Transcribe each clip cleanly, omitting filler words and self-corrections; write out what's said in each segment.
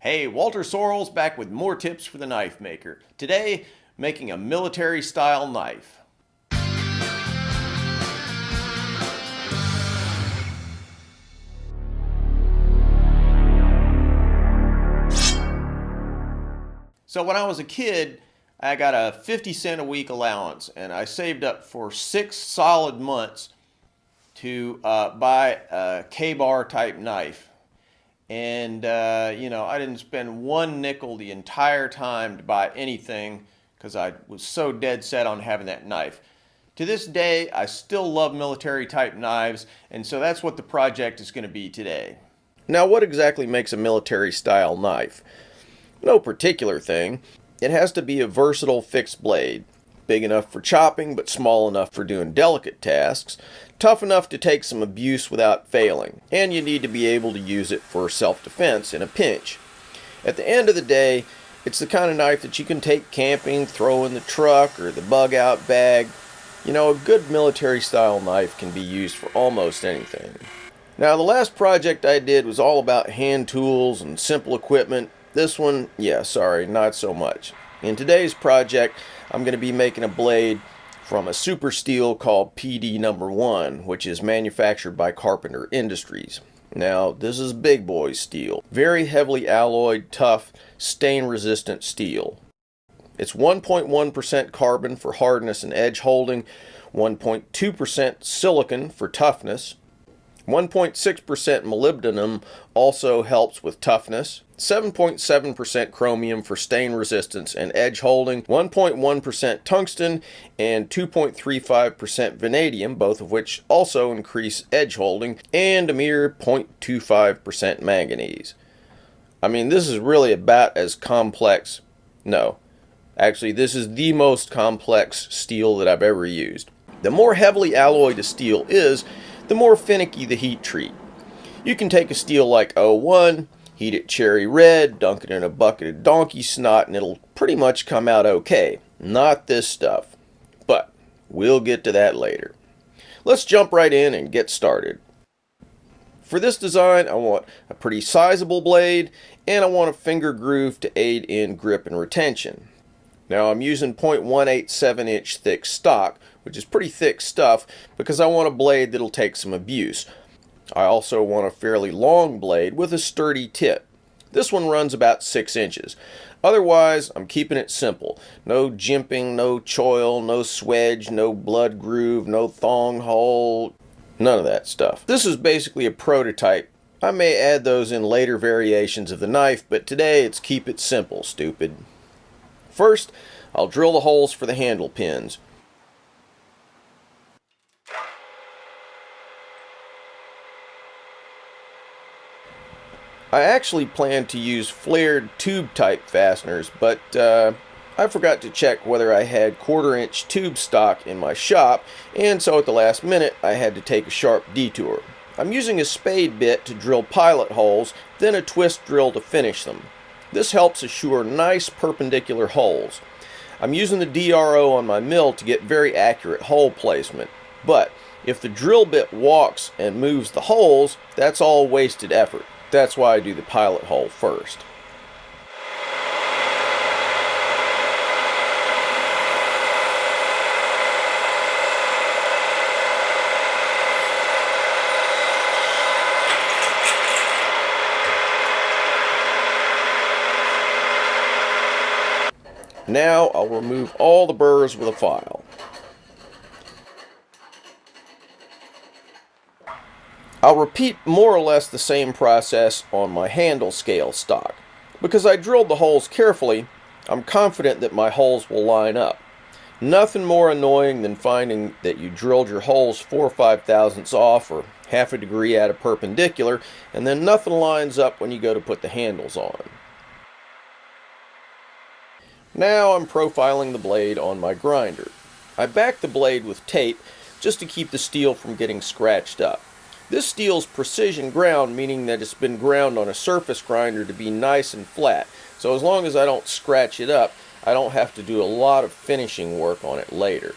Hey, Walter Sorrells back with more tips for the knife maker. Today, making a military style knife. So when I was a kid, I got a 50 cent a week allowance, and I saved up for 6 solid months to buy a K-bar type knife. And, I didn't spend one nickel the entire time to buy anything because I was so dead set on having that knife. To this day, I still love military type knives, and so that's what the project is going to be today. Now, what exactly makes a military style knife? No particular thing. It has to be a versatile fixed blade. Big enough for chopping, but small enough for doing delicate tasks. Tough enough to take some abuse without failing. And you need to be able to use it for self-defense in a pinch. At the end of the day, it's the kind of knife that you can take camping, throw in the truck or the bug-out bag. You know, a good military-style knife can be used for almost anything. Now, the last project I did was all about hand tools and simple equipment. This one, not so much. In today's project, I'm going to be making a blade from a super steel called PD number 1, which is manufactured by Carpenter Industries. Now, this is big boy steel. Very heavily alloyed, tough, stain-resistant steel. It's 1.1% carbon for hardness and edge holding, 1.2% silicon for toughness, 1.6% molybdenum also helps with toughness, 7.7% chromium for stain resistance and edge holding, 1.1% tungsten, and 2.35% vanadium, both of which also increase edge holding, and a mere 0.25% manganese. I mean, this is really about as complex. No, actually, this is the most complex steel that I've ever used. The more heavily alloyed a steel is, the more finicky the heat treat. You can take a steel like 01, heat it cherry red, dunk it in a bucket of donkey snot, and it'll pretty much come out okay. Not this stuff. But we'll get to that later. Let's jump right in and get started. For this design, I want a pretty sizable blade, and I want a finger groove to aid in grip and retention. Now I'm using 0.187 inch thick stock, which is pretty thick stuff because I want a blade that'll take some abuse. I also want a fairly long blade with a sturdy tip. This one runs about 6 inches. Otherwise, I'm keeping it simple. No jimping, no choil, no swedge, no blood groove, no thong hole, none of that stuff. This is basically a prototype. I may add those in later variations of the knife, but today it's keep it simple, stupid. First, I'll drill the holes for the handle pins. I actually plan to use flared tube type fasteners, but I forgot to check whether I had 1/4 inch tube stock in my shop, and so at the last minute I had to take a sharp detour. I'm using a spade bit to drill pilot holes, then a twist drill to finish them. This helps assure nice perpendicular holes. I'm using the DRO on my mill to get very accurate hole placement, but if the drill bit walks and moves the holes, that's all wasted effort. That's why I do the pilot hole first. Now I'll remove all the burrs with a file. I'll repeat more or less the same process on my handle scale stock. Because I drilled the holes carefully, I'm confident that my holes will line up. Nothing more annoying than finding that you drilled your holes 4 or 5 thousandths off or half a degree out of perpendicular, and then nothing lines up when you go to put the handles on. Now I'm profiling the blade on my grinder. I back the blade with tape just to keep the steel from getting scratched up. This steel's precision ground, meaning that it's been ground on a surface grinder to be nice and flat. So as long as I don't scratch it up, I don't have to do a lot of finishing work on it later.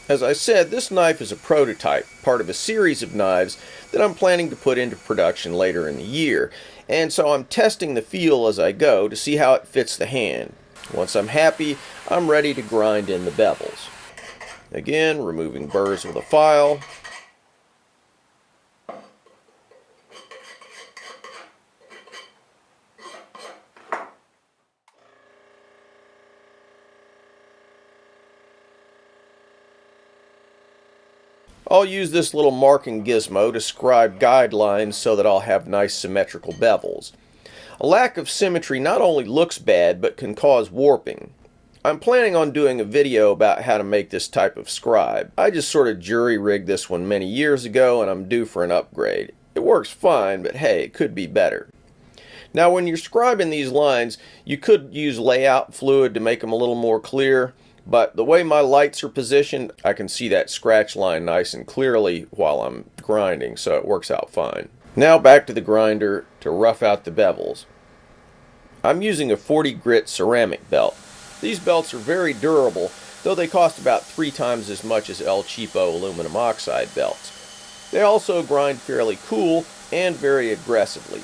As I said, this knife is a prototype, part of a series of knives that I'm planning to put into production later in the year, and so I'm testing the feel as I go to see how it fits the hand. Once I'm happy, I'm ready to grind in the bevels. Again, removing burrs with a file. I'll use this little marking gizmo to scribe guidelines so that I'll have nice symmetrical bevels. A lack of symmetry not only looks bad, but can cause warping. I'm planning on doing a video about how to make this type of scribe. I just sort of jury-rigged this one many years ago and I'm due for an upgrade. It works fine, but hey, it could be better. Now when you're scribing these lines, you could use layout fluid to make them a little more clear. But the way my lights are positioned, I can see that scratch line nice and clearly while I'm grinding, so it works out fine. Now back to the grinder to rough out the bevels. I'm using a 40 grit ceramic belt. These belts are very durable, though they cost about 3 times as much as El Cheapo aluminum oxide belts. They also grind fairly cool and very aggressively.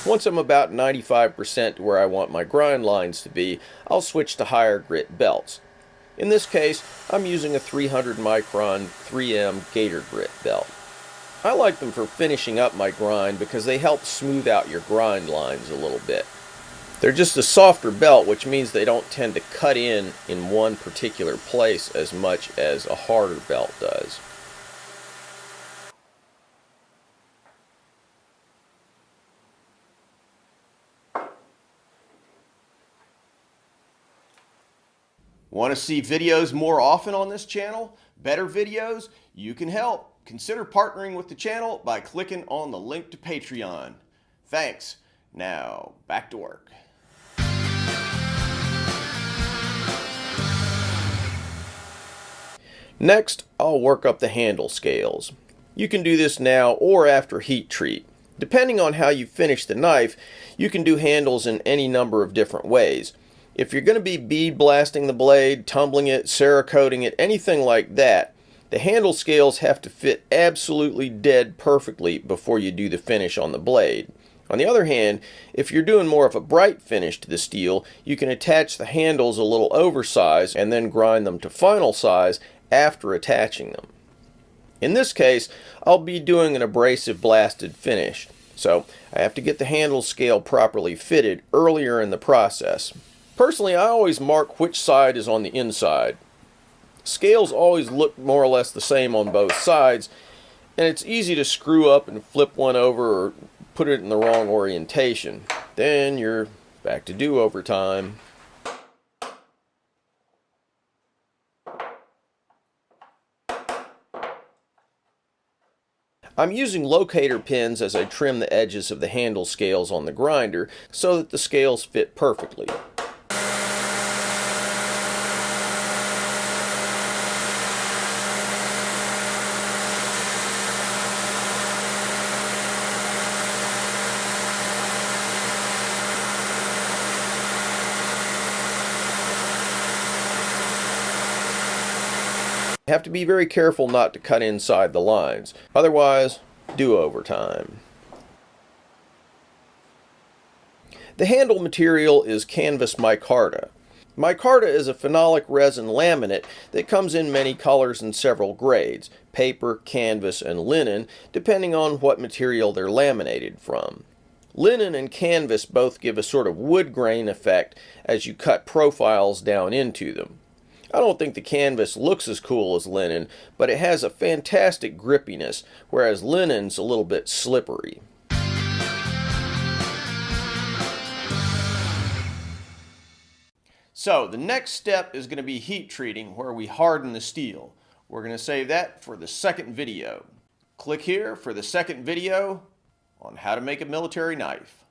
Once I'm about 95% to where I want my grind lines to be, I'll switch to higher grit belts. In this case, I'm using a 300 micron 3M gator grit belt. I like them for finishing up my grind because they help smooth out your grind lines a little bit. They're just a softer belt, which means they don't tend to cut in one particular place as much as a harder belt does. Want to see videos more often on this channel? Better videos? You can help. Consider partnering with the channel by clicking on the link to Patreon. Thanks. Now, back to work. Next, I'll work up the handle scales. You can do this now or after heat treat. Depending on how you finish the knife, you can do handles in any number of different ways. If you're going to be bead blasting the blade, tumbling it, Cerakoting it, anything like that, the handle scales have to fit absolutely dead perfectly before you do the finish on the blade. On the other hand, if you're doing more of a bright finish to the steel, you can attach the handles a little oversized and then grind them to final size after attaching them. In this case, I'll be doing an abrasive blasted finish, so I have to get the handle scale properly fitted earlier in the process. Personally, I always mark which side is on the inside. Scales always look more or less the same on both sides, and it's easy to screw up and flip one over or put it in the wrong orientation. Then you're back to do-over time. I'm using locator pins as I trim the edges of the handle scales on the grinder so that the scales fit perfectly. You have to be very careful not to cut inside the lines, otherwise do-over time. The handle material is canvas micarta. Micarta is a phenolic resin laminate that comes in many colors and several grades: paper, canvas, and linen, depending on what material they're laminated from. Linen and canvas both give a sort of wood grain effect as you cut profiles down into them. I don't think the canvas looks as cool as linen, but it has a fantastic grippiness, whereas linen's a little bit slippery. So the next step is going to be heat treating, where we harden the steel. We're going to save that for the second video. Click here for the second video on how to make a military knife.